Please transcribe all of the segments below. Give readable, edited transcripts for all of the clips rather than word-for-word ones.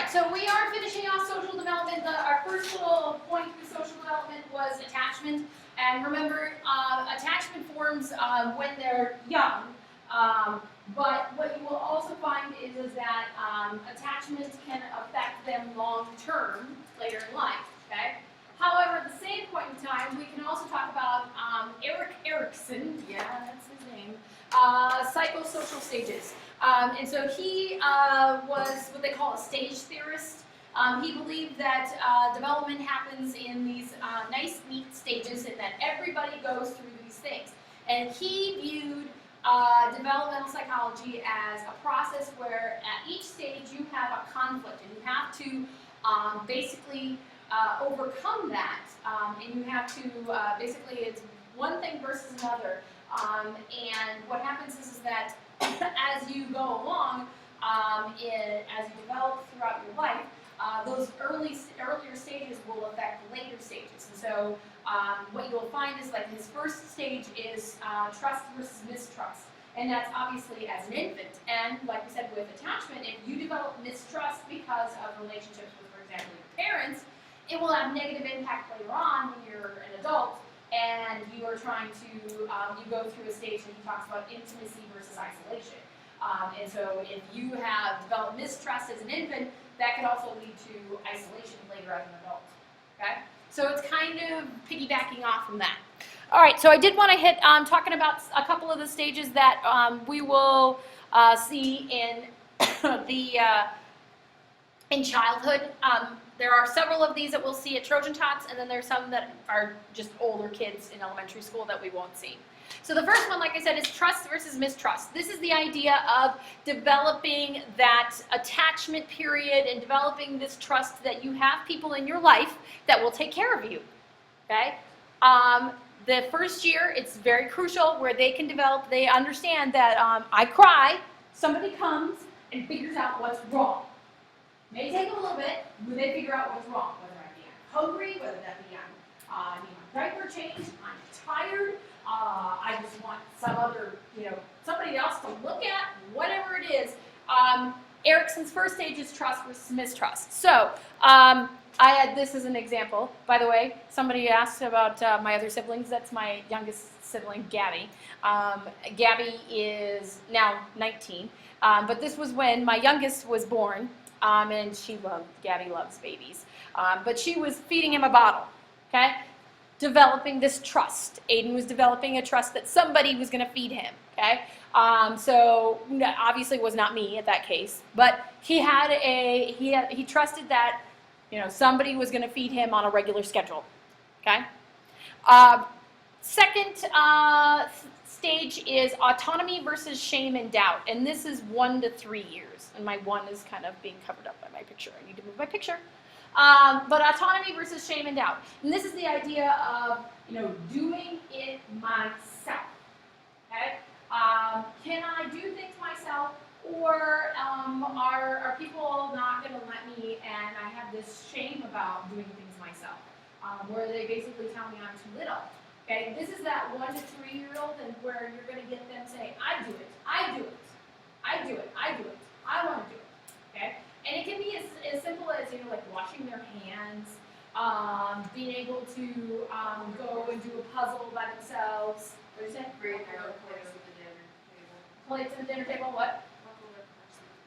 right, so we are finishing off social development. Our first little point through social development was attachment. And remember, attachment forms when they're young. But what you will also find is that attachment can affect them long term later in life. Okay. However, at the same point in time, we can also talk about Erik Erikson. Yeah, that's his name. Psychosocial stages. And so he was what they call a stage theorist. He believed that development happens in these nice, neat stages and that everybody goes through these things. And he viewed developmental psychology as a process where at each stage you have a conflict and you have to basically overcome that. And you have to basically, it's one thing versus another. And what happens is that as you go along, as you develop throughout your life, those earlier stages will affect later stages. And so what you'll find is like his first stage is trust versus mistrust. And that's obviously as an infant. And like we said with attachment, if you develop mistrust because of relationships with, for example, your parents, it will have negative impact later on when you're an adult and you are trying to, you go through a stage and he talks about intimacy versus isolation. And so if you have developed mistrust as an infant, that could also lead to isolation later as an adult. Okay? So it's kind of piggybacking off from that. All right, so I did want to hit talking about a couple of the stages that we will see in in childhood. There are several of these that we'll see at Trojan Tots, and then there's some that are just older kids in elementary school that we won't see. So the first one, like I said, is trust versus mistrust. This is the idea of developing that attachment period and developing this trust that you have people in your life that will take care of you. Okay? The first year, it's very crucial where they can develop, they understand that I cry, somebody comes and figures out what's wrong. May take a little bit, but they figure out what's wrong, whether I be hungry, whether that be I need my diaper changed, I'm tired, I just want some other, somebody else to look at, whatever it is. Erikson's first stage is trust versus mistrust. So, I had this as an example. By the way, somebody asked about my other siblings. That's my youngest sibling, Gabby. Gabby is now 19, but this was when my youngest was born. And Gabby loves babies. But she was feeding him a bottle, okay? Developing this trust. Aiden was developing a trust that somebody was going to feed him, okay? So obviously it was not me at that case, but he trusted that, somebody was going to feed him on a regular schedule, okay? Second stage is autonomy versus shame and doubt, and this is 1 to 3 years, and my 1 is kind of being covered up by my picture. I need to move my picture. But autonomy versus shame and doubt, and this is the idea of doing it myself. Okay, can I do things myself, or are people not going to let me, and I have this shame about doing things myself, where they basically tell me I'm too little. Okay, this is that 1 to 3 year old, and where you're going to get them saying, I do it, I do it, I do it, I do it, I want to do it. Okay, and it can be as simple as like washing their hands, being able to go and do a puzzle by themselves. What did you say? Plates at the dinner table. Plates at the dinner table. What?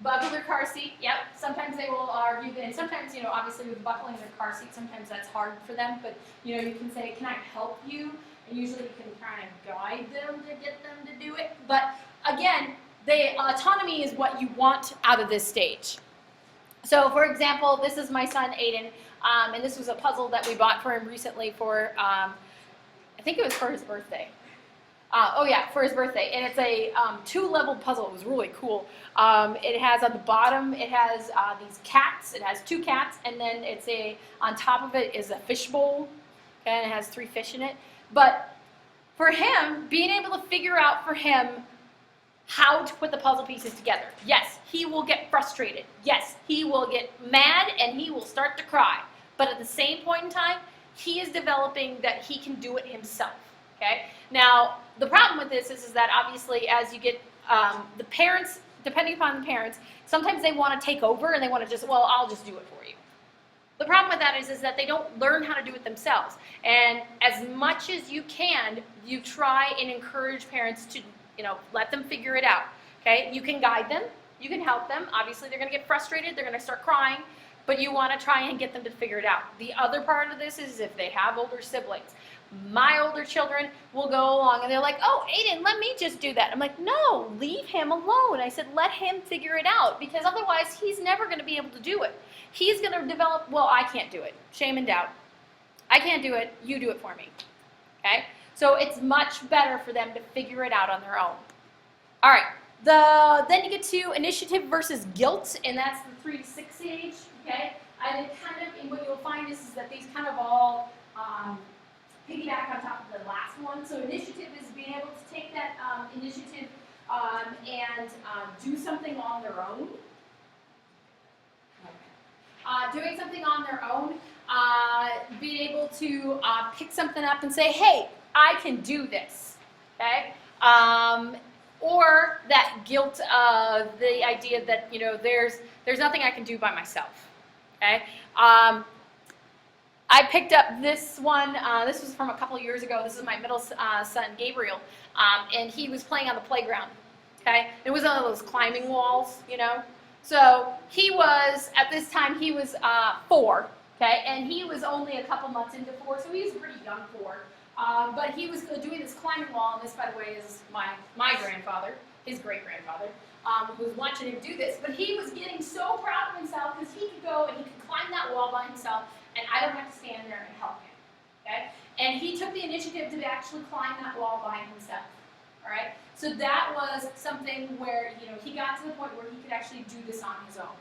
Buckle their car seat. Yep. Sometimes they will argue that, and sometimes, obviously with buckling their car seat, sometimes that's hard for them. But you can say, "Can I help you?" And usually you can kind of guide them to get them to do it. But again, the autonomy is what you want out of this stage. So, for example, this is my son Aiden, and this was a puzzle that we bought for him recently for, I think it was for his birthday. For his birthday, and it's a 2-level puzzle. It was really cool. It has on the bottom, it has these cats. It has 2 cats, and then on top of it is a fish bowl, okay, and it has 3 fish in it. But for him, being able to figure out for him how to put the puzzle pieces together. Yes, he will get frustrated. Yes, he will get mad, and he will start to cry. But at the same point in time, he is developing that he can do it himself. Okay. Now, the problem with this is that obviously as you get the parents depending upon the parents, sometimes they want to take over and they want to just, well, I'll just do it for you. The problem with that is that they don't learn how to do it themselves. And as much as you can, you try and encourage parents to, let them figure it out. Okay? You can guide them. You can help them. Obviously, they're going to get frustrated. They're going to start crying. But you want to try and get them to figure it out. The other part of this is if they have older siblings. My older children will go along and they're like, oh, Aiden, let me just do that. I'm like, no, leave him alone. I said, let him figure it out because otherwise he's never going to be able to do it. He's going to develop, well, I can't do it. Shame and doubt. I can't do it. You do it for me. Okay? So it's much better for them to figure it out on their own. All right. Then you get to initiative versus guilt, and that's the 3 to 6 age. Okay? And it and what you'll find is that these kind of all piggyback on top of the last one. So initiative is being able to take that initiative and do something on their own. Doing something on their own, being able to pick something up and say, hey, I can do this, okay? Or that guilt of the idea that, there's nothing I can do by myself, okay? I picked up this one, this was from a couple years ago. This is my middle son, Gabriel, and he was playing on the playground, okay? It was one of those climbing walls, So he was, at this time, he was 4, okay? And he was only a couple months into 4, so he was a pretty young 4. But he was doing this climbing wall, and this, by the way, is my grandfather, his great-grandfather, who was watching him do this. But he was getting so proud of himself because he could go and he could climb that wall by himself, and I don't have to stand there and help him, okay? And he took the initiative to actually climb that wall by himself, all right? So that was something where, he got to the point where he could actually do this on his own.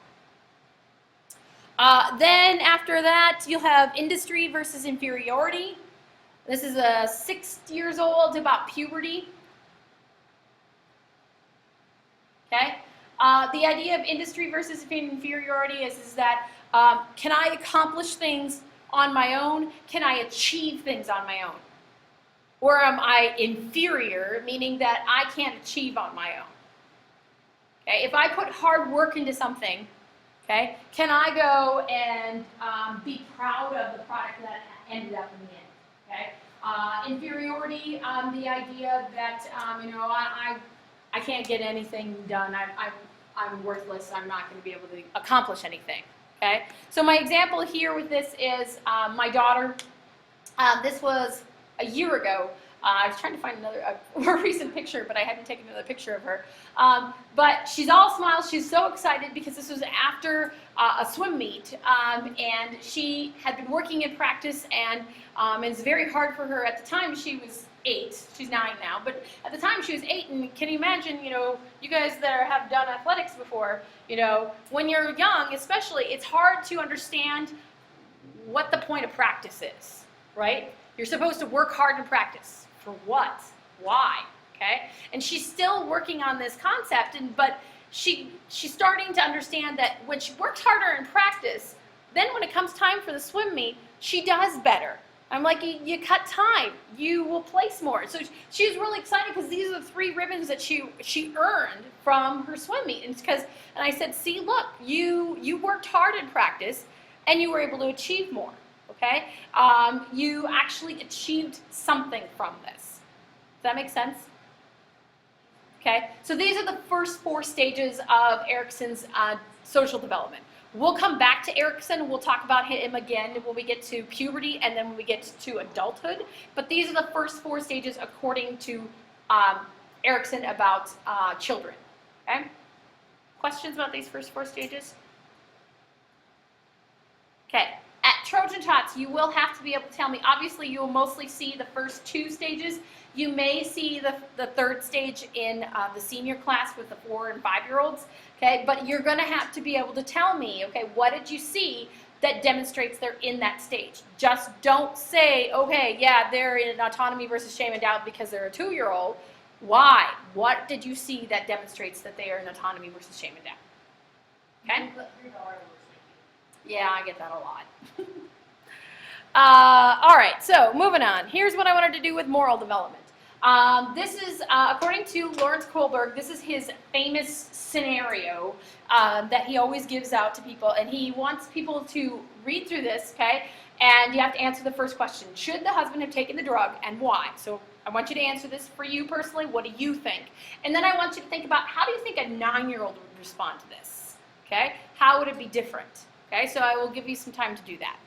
Then after that, you'll have industry versus inferiority. This is 6 years old, about puberty. Okay? The idea of industry versus inferiority is that can I accomplish things on my own? Can I achieve things on my own? Or am I inferior, meaning that I can't achieve on my own? Okay? If I put hard work into something, okay, can I go and be proud of the product that ended up in the end? Okay? Inferiority, the idea that I can't get anything done. I'm worthless. I'm not going to be able to accomplish anything. Okay? So my example here with this is my daughter. This was a year ago. I was trying to find a more recent picture, but I hadn't taken another picture of her. But she's all smiles. She's so excited because this was after a swim meet, and she had been working in practice, and it's very hard for her. At the time, she was 8. She's 9 now, but at the time she was 8. And can you imagine? You guys that have done athletics before, when you're young, especially, it's hard to understand what the point of practice is, right? You're supposed to work hard in practice. For what? Why? Okay? And she's still working on this concept, but she's starting to understand that when she works harder in practice, then when it comes time for the swim meet, she does better. I'm like, you cut time, you will place more. So she was really excited because these are the 3 ribbons that she earned from her swim meet. And I said, see, look, you worked hard in practice, and you were able to achieve more. Okay? You actually achieved something from this. Does that make sense? Okay? So these are the first 4 stages of Erikson's social development. We'll come back to Erikson and we'll talk about him again when we get to puberty and then when we get to adulthood. But these are the first 4 stages according to Erikson about children. Okay? Questions about these first 4 stages? Okay. At Trojan Tots, you will have to be able to tell me. Obviously, you will mostly see the first 2 stages. You may see the 3rd stage in the senior class with the 4 and 5-year-olds. Okay, but you're going to have to be able to tell me. Okay, what did you see that demonstrates they're in that stage? Just don't say, okay, yeah, they're in autonomy versus shame and doubt because they're a 2-year-old. Why? What did you see that demonstrates that they are in autonomy versus shame and doubt? Okay. Yeah, I get that a lot. All right, so moving on. Here's what I wanted to do with moral development. This is, according to Lawrence Kohlberg, this is his famous scenario that he always gives out to people, and he wants people to read through this, okay? And you have to answer the first question. Should the husband have taken the drug, and why? So I want you to answer this for you personally. What do you think? And then I want you to think about, how do you think a 9-year-old would respond to this, okay? How would it be different? Okay, so I will give you some time to do that.